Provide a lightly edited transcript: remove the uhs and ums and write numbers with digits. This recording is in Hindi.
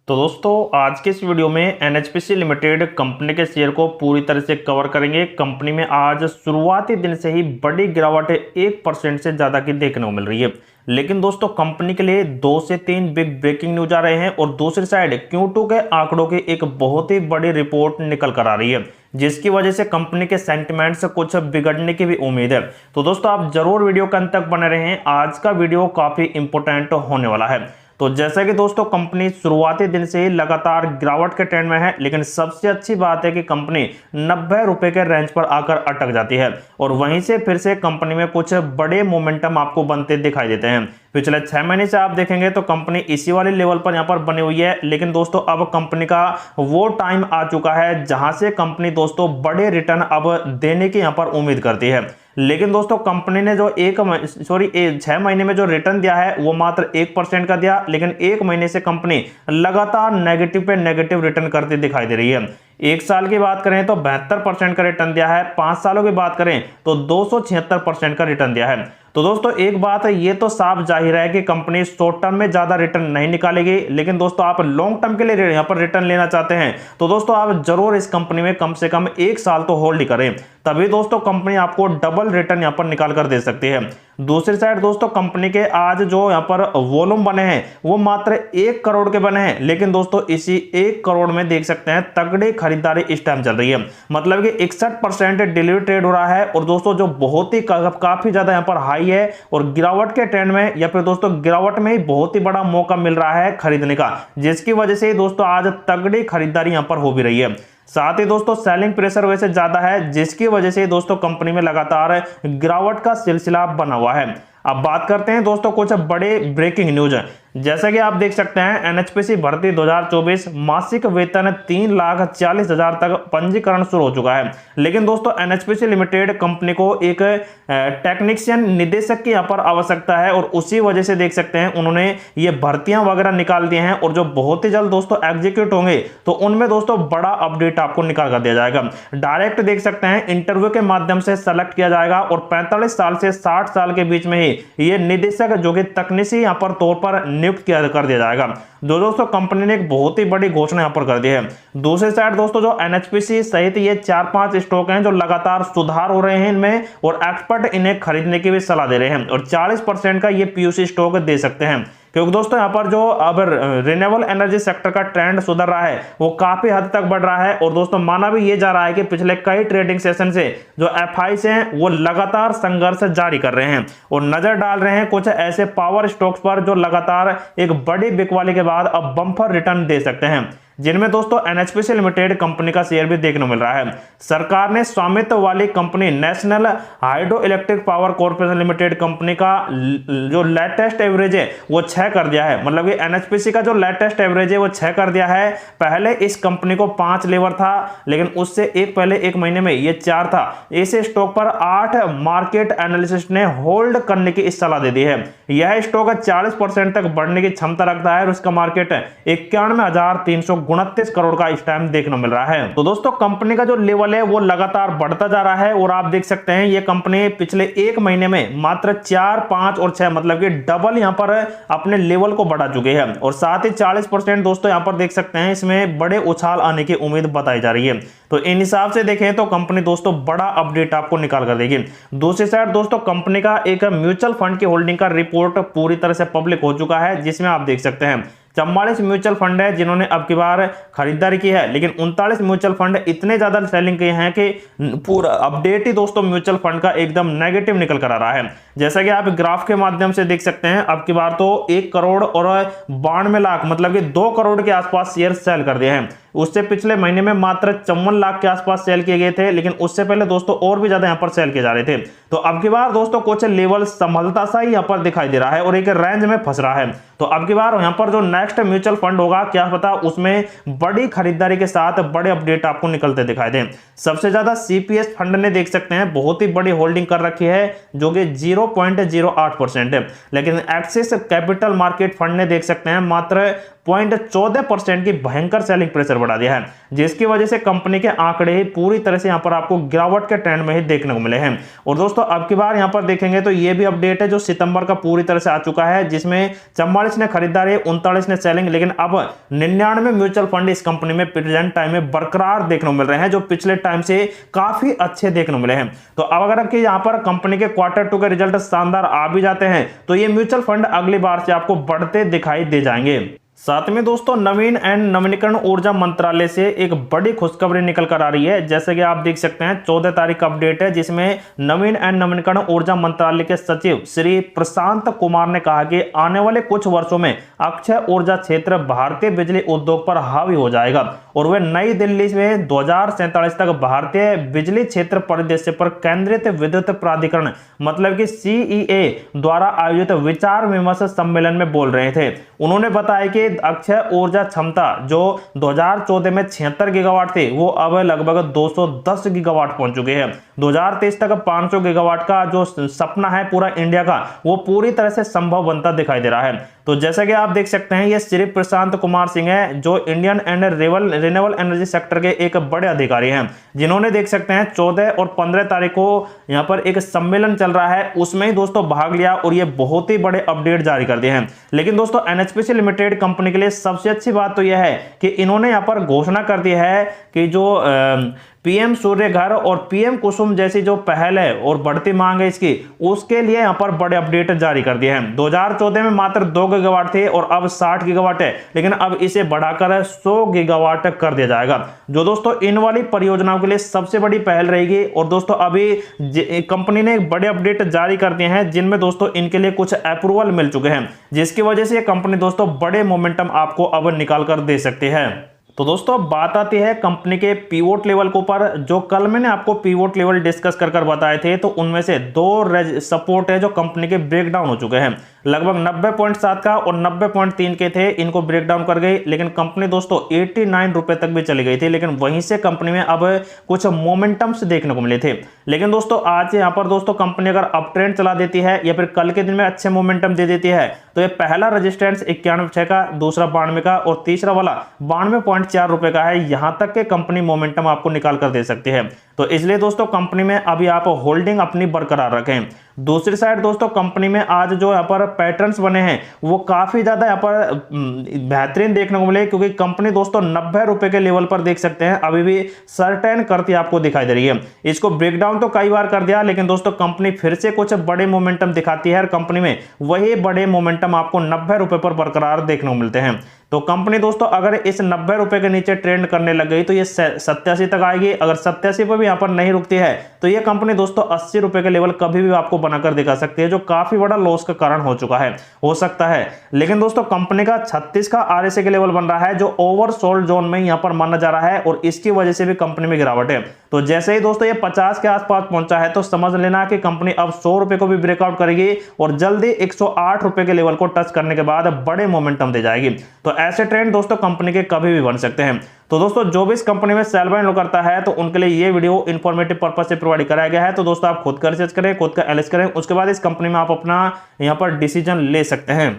तो दोस्तों आज के इस वीडियो में एनएचपीसी लिमिटेड कंपनी के शेयर को पूरी तरह से कवर करेंगे। कंपनी में आज शुरुआती दिन से ही बड़ी गिरावट 1% से ज़्यादा की देखने को मिल रही है। लेकिन दोस्तों कंपनी के लिए 2 से 3 बिग ब्रेकिंग न्यूज आ रहे हैं और दूसरी साइड Q2 के आंकड़ों की एक बहुत ही बड़ी रिपोर्ट निकल कर आ रही है, जिसकी वजह से कंपनी के सेंटिमेंट से कुछ बिगड़ने की भी उम्मीद है। तो दोस्तों आप जरूर वीडियो के अंत तक बने रहें, आज का वीडियो काफ़ी इंपॉर्टेंट होने वाला है। तो जैसा कि दोस्तों कंपनी शुरुआती दिन से ही लगातार गिरावट के ट्रेंड में है, लेकिन सबसे अच्छी बात है कि कंपनी 90 रुपए के रेंज पर आकर अटक जाती है और वहीं से फिर से कंपनी में कुछ बड़े मोमेंटम आपको बनते दिखाई देते हैं। पिछले 6 महीने से आप देखेंगे तो कंपनी इसी वाले लेवल पर यहाँ पर बनी हुई है, लेकिन दोस्तों अब कंपनी का वो टाइम आ चुका है जहां से कंपनी दोस्तों बड़े रिटर्न अब देने की यहाँ पर उम्मीद करती है। लेकिन दोस्तों कंपनी ने जो 6 महीने में जो रिटर्न दिया है वो मात्र 1% का दिया, लेकिन 1 महीने से कंपनी लगातार नेगेटिव पे नेगेटिव रिटर्न करती दिखाई दे रही है। 1 साल की बात करें तो 72% का रिटर्न दिया है, 5 सालों की बात करें तो 276% का रिटर्न दिया है। तो दोस्तों एक बात है, ये तो साफ जाहिर है कि कंपनी शॉर्ट टर्म में ज्यादा रिटर्न नहीं निकालेगी, लेकिन दोस्तों आप लॉन्ग टर्म के लिए यहाँ पर रिटर्न लेना चाहते हैं तो दोस्तों आप जरूर इस कंपनी में कम से कम 1 साल तो होल्ड करें, तभी दोस्तों कंपनी आपको डबल रिटर्न यहाँ पर निकाल कर दे सकती है। दूसरी साइड दोस्तों कंपनी के आज जो यहाँ पर वॉल्यूम बने हैं वो मात्र 1 करोड़ के बने हैं, लेकिन दोस्तों इसी 1 करोड़ में देख सकते हैं तगड़ी खरीदारी इस टाइम चल रही है। मतलब कि 61% डिलीवरी ट्रेड हो रहा है और दोस्तों जो बहुत ही काफी ज्यादा यहाँ पर हाई है और गिरावट के ट्रेंड में या फिर दोस्तों गिरावट में ही बहुत ही बड़ा मौका मिल रहा है खरीदने का, जिसकी वजह से दोस्तों आज तगड़ी खरीदारी यहाँ पर हो भी रही है। साथ ही दोस्तों सेलिंग प्रेशर वैसे ज्यादा है, जिसकी वजह से दोस्तों कंपनी में लगातार गिरावट का सिलसिला बना हुआ है। अब बात करते हैं दोस्तों कुछ बड़े ब्रेकिंग न्यूज है। जैसा कि आप देख सकते हैं एनएचपीसी भर्ती 2024 मासिक वेतन 3,40,000 तक पंजीकरण शुरू हो चुका है। लेकिन दोस्तों एनएचपीसी लिमिटेड कंपनी को एक टेक्नीशियन निदेशक की यहाँ पर आवश्यकता है और उसी वजह से देख सकते हैं उन्होंने ये भर्तियां वगैरह निकाल दी हैं और जो बहुत ही जल्द दोस्तों एग्जीक्यूट होंगे तो उनमें दोस्तों बड़ा अपडेट आपको निकाल कर दिया जाएगा। डायरेक्ट देख सकते हैं इंटरव्यू के माध्यम से सेलेक्ट किया जाएगा और 45 साल से 60 साल के बीच में ही ये निदेशक जो कि तकनीशी यहाँ पर तौर पर नियुक्त कर दिया जाएगा। दोस्तों कंपनी ने एक बहुत ही बड़ी घोषणा यहां पर कर दी है। दूसरी साइड दोस्तों जो एनएचपीसी सहित ये 4-5 स्टॉक हैं जो लगातार सुधार हो रहे हैं इनमें और एक्सपर्ट इन्हें खरीदने की भी सलाह दे रहे हैं और 40% का ये पीयूसी स्टॉक दे सकते हैं, क्योंकि दोस्तों यहाँ पर जो अब रिन्यूएबल एनर्जी सेक्टर का ट्रेंड सुधर रहा है वो काफी हद तक बढ़ रहा है और दोस्तों माना भी ये जा रहा है कि पिछले कई ट्रेडिंग सेशन से जो एफआईज हैं वो लगातार संघर्ष जारी कर रहे हैं और नजर डाल रहे हैं कुछ ऐसे पावर स्टॉक्स पर जो लगातार एक बड़ी बिकवाली के बाद अब बम्पर रिटर्न दे सकते हैं, जिनमें दोस्तों एनएचपीसी लिमिटेड कंपनी का शेयर भी देखने को मिल रहा है। सरकार ने स्वामित्व वाली company national hydro electric power corporation limited company का जो लेटेस्ट एवरेज है वो 6 कर दिया है। मतलब कि एनएचपीसी का जो लेटेस्ट एवरेज है वो 6 कर दिया है। पहले इस कंपनी को 5 लेवर था, लेकिन उससे पहले 1 महीने में ये 4 था। इस स्टॉक पर 8 मार्केट एनालिसिस्ट ने होल्ड करने की इस सलाह दे दी है। यह स्टॉक 40% तक बढ़ने की क्षमता रखता है और इसका मार्केट 91,329 करोड़ का इस टाइम देखने मिल रहा है। तो दोस्तों कंपनी का जो लेवल है वो लगातार बढ़ता जा रहा है और आप देख सकते हैं ये कंपनी पिछले 1 महीने में मात्र 4, 5 और 6 मतलब कि डबल यहां पर अपने लेवल को बढ़ा चुके हैं और साथ ही 40% दोस्तों यहां पर देख सकते हैं इसमें बड़े उछाल आने की उम्मीद बताई जा रही है। तो इन हिसाब से देखें तो कंपनी दोस्तों बड़ा अपडेट आपको निकाल कर देगी। दूसरी साइड दोस्तों कंपनी का एक म्यूचुअल फंड की होल्डिंग का रिपोर्ट पूरी तरह से पब्लिक हो चुका है, जिसमें आप देख सकते हैं 44 म्यूचुअल फंड है जिन्होंने अब की बार खरीदारी की है, लेकिन 39 म्यूचुअल फंड इतने ज्यादा सेलिंग किए हैं कि पूरा अपडेट ही दोस्तों म्यूचुअल फंड का एकदम नेगेटिव निकल कर आ रहा है। जैसा कि आप ग्राफ के माध्यम से देख सकते हैं अब की बार तो 1 करोड़ और 92 लाख मतलब कि 2 करोड़ के आसपास शेयर सेल कर दिए हैं। उससे पिछले महीने में मात्र 54 लाख के आसपास सेल किए गए थे, लेकिन उससे पहले दोस्तों और भी ज्यादा यहां पर सेल किए जा रहे थे। तो अब की बार दोस्तों कुछ लेवल संभलता सा ही यहां पर दिखाई दे रहा है और एक रेंज में फंस रहा है। तो अब की बार यहां पर जो नेक्स्ट म्यूचुअल फंड होगा क्या पता उसमें बड़ी खरीदारी के साथ बड़े अपडेट आपको निकलते दिखाई दें। सबसे ज्यादा सीपीएस फंड ने देख सकते हैं बहुत ही बड़ी होल्डिंग कर रखी है जो कि 0.08% है, लेकिन एक्सिस कैपिटल मार्केट फंड ने देख सकते हैं मात्र 0.14% की भयंकर सेलिंग प्रेशर बढ़ा दिया है, जिसकी वजह से कंपनी के आंकड़े ही पूरी तरह से यहां पर आपको गिरावट के ट्रेंड में ही देखने को मिले हैं। और दोस्तों अब की बार यहां पर देखेंगे तो ये भी अपडेट है जो सितंबर का पूरी तरह से आ चुका है, जिसमें 44 ने खरीदारी, 39 ने सेलिंग, लेकिन अब 99 म्यूचुअल फंड इस कंपनी में प्रेजेंट टाइम में बरकरार देखने को मिल रहे हैं, जो पिछले टाइम से काफी अच्छे देखने को मिले हैं। तो अब अगर आपके यहां पर कंपनी के Q2 के रिजल्ट शानदार आ भी जाते हैं तो ये म्यूचुअल फंड अगली बार से आपको बढ़ते दिखाई दे जाएंगे। साथ में दोस्तों नवीन एंड नवीनीकरण ऊर्जा मंत्रालय से एक बड़ी खुशखबरी निकल कर आ रही है। जैसे कि आप देख सकते हैं 14 तारीख का अपडेट है, जिसमें नवीन एंड नवीनीकरण ऊर्जा मंत्रालय के सचिव श्री प्रशांत कुमार ने कहा कि आने वाले कुछ वर्षों में अक्षय ऊर्जा क्षेत्र भारतीय बिजली उद्योग पर हावी हो जाएगा और वे नई दिल्ली में 2047 तक भारतीय बिजली क्षेत्र परिदृश्य पर केंद्रित विद्युत प्राधिकरण मतलब कि CEA द्वारा आयोजित विचार विमर्श सम्मेलन में बोल रहे थे। उन्होंने बताया कि अक्षय ऊर्जा क्षमता जो 2014 में 76 गीगावाट थी वो अब लगभग 210 गीगावाट पहुंच चुके हैं। 2023 तक 500 गीगावाट का जो सपना है पूरा इंडिया का, वो पूरी तरह से संभव बनता दिखाई दे रहा है। तो जैसा कि आप देख सकते हैं ये श्री प्रशांत कुमार सिंह है, जो Indian and renewable energy sector के एक बड़े अधिकारी हैं, जिन्होंने देख सकते हैं 14 और 15 तारीख को यहां पर एक सम्मेलन चल रहा है, उसमें ही दोस्तों भाग लिया और ये बहुत ही बड़े अपडेट जारी कर दिए हैं। लेकिन दोस्तों NHPC लिमिटेड कंपनी के लिए सबसे अच्छी बात तो यह है कि इन्होंने यहां पर घोषणा कर दी है कि जो PM सूर्य घर और PM कुसुम जैसी जो पहल है और बढ़ती मांग है इसकी, उसके लिए यहां पर बड़े अपडेट जारी कर दिए हैं। 2014 में मात्र 2 गीगावाट थे और अब 60 गीगावाट है, लेकिन अब इसे बढ़ाकर 100 गीगावाट कर दिया जाएगा, जो दोस्तों इन वाली परियोजनाओं के लिए सबसे बड़ी पहल रहेगी। और दोस्तों अभी कंपनी ने एक बड़े अपडेट जारी कर दिए हैं, जिनमें दोस्तों इनके लिए कुछ अप्रूवल मिल चुके हैं, जिसकी वजह से कंपनी दोस्तों बड़े मोमेंटम आपको अब निकाल कर दे सकती है। तो दोस्तों बात आती है कंपनी के पीवोट लेवल के ऊपर। जो कल मैंने आपको पीवोट लेवल डिस्कस कर बताए थे, तो उनमें से 2 सपोर्ट है जो कंपनी के ब्रेकडाउन हो चुके हैं। लगभग 90.7 का और 90.3 के थे, इनको ब्रेकडाउन कर गई, लेकिन कंपनी दोस्तों 89 रुपए तक भी चली गई थी, लेकिन वहीं से कंपनी में अब कुछ मोमेंटम्स देखने को मिले थे। लेकिन दोस्तों आज यहाँ पर दोस्तों कंपनी अगर अप ट्रेंड चला देती है या फिर कल के दिन में अच्छे मोमेंटम दे देती है, तो ये पहला रजिस्टेंस 91.6 का, दूसरा 92 का और तीसरा वाला 92.4 रुपए का है। यहां तक के कंपनी मोमेंटम आपको निकाल कर दे सकती है। तो इसलिए दोस्तों कंपनी में अभी आप होल्डिंग अपनी बरकरार रखें। दूसरी साइड दोस्तों कंपनी में आज जो यहाँ पर पैटर्न्स बने हैं वो काफी ज्यादा यहाँ पर बेहतरीन देखने को मिले, क्योंकि कंपनी दोस्तों 90 रुपए के लेवल पर देख सकते हैं अभी भी सर्टेन करती आपको दिखाई दे रही है। इसको ब्रेकडाउन तो कई बार कर दिया, लेकिन दोस्तों कंपनी फिर से कुछ बड़े मोमेंटम दिखाती है और कंपनी में वही बड़े मोमेंटम आपको 90 रुपए पर बरकरार देखने को मिलते हैं। तो कंपनी दोस्तों अगर इस 90 रुपए के नीचे ट्रेंड करने लग गई तो ये 87 तक आएगी। अगर 87 पर भी यहाँ पर नहीं रुकती है तो ये कंपनी दोस्तों 80 रुपए के लेवल कभी भी आपको बनाकर दिखा सकती है, जो काफी बड़ा लॉस का कारण हो चुका है, हो सकता है। लेकिन दोस्तों कंपनी का 36 का RSI के लेवल बन रहा है, जो ओवरसोल्ड जोन में यहाँ पर माना जा रहा है और इसकी वजह से भी कंपनी में गिरावट है। तो जैसे ही दोस्तों ये 50 के आसपास पहुंचा है तो समझ लेना कि कंपनी अब 100 रुपए को भी ब्रेकआउट करेगी और जल्दी 108 रुपए के लेवल को टच करने के बाद बड़े मोमेंटम दे जाएगी। तो ऐसे ट्रेंड दोस्तों कंपनी के कभी भी बन सकते हैं। तो दोस्तों जो भी इस कंपनी में सेल बाय करता है तो उनके लिए ये वीडियो इंफॉर्मेटिव पर्पस से प्रोवाइड कराया गया है। तो दोस्तों आप खुद का रिसर्च करें, खुद का एनालिसिस करें, उसके बाद इस कंपनी में आप अपना यहां पर डिसीजन ले सकते हैं।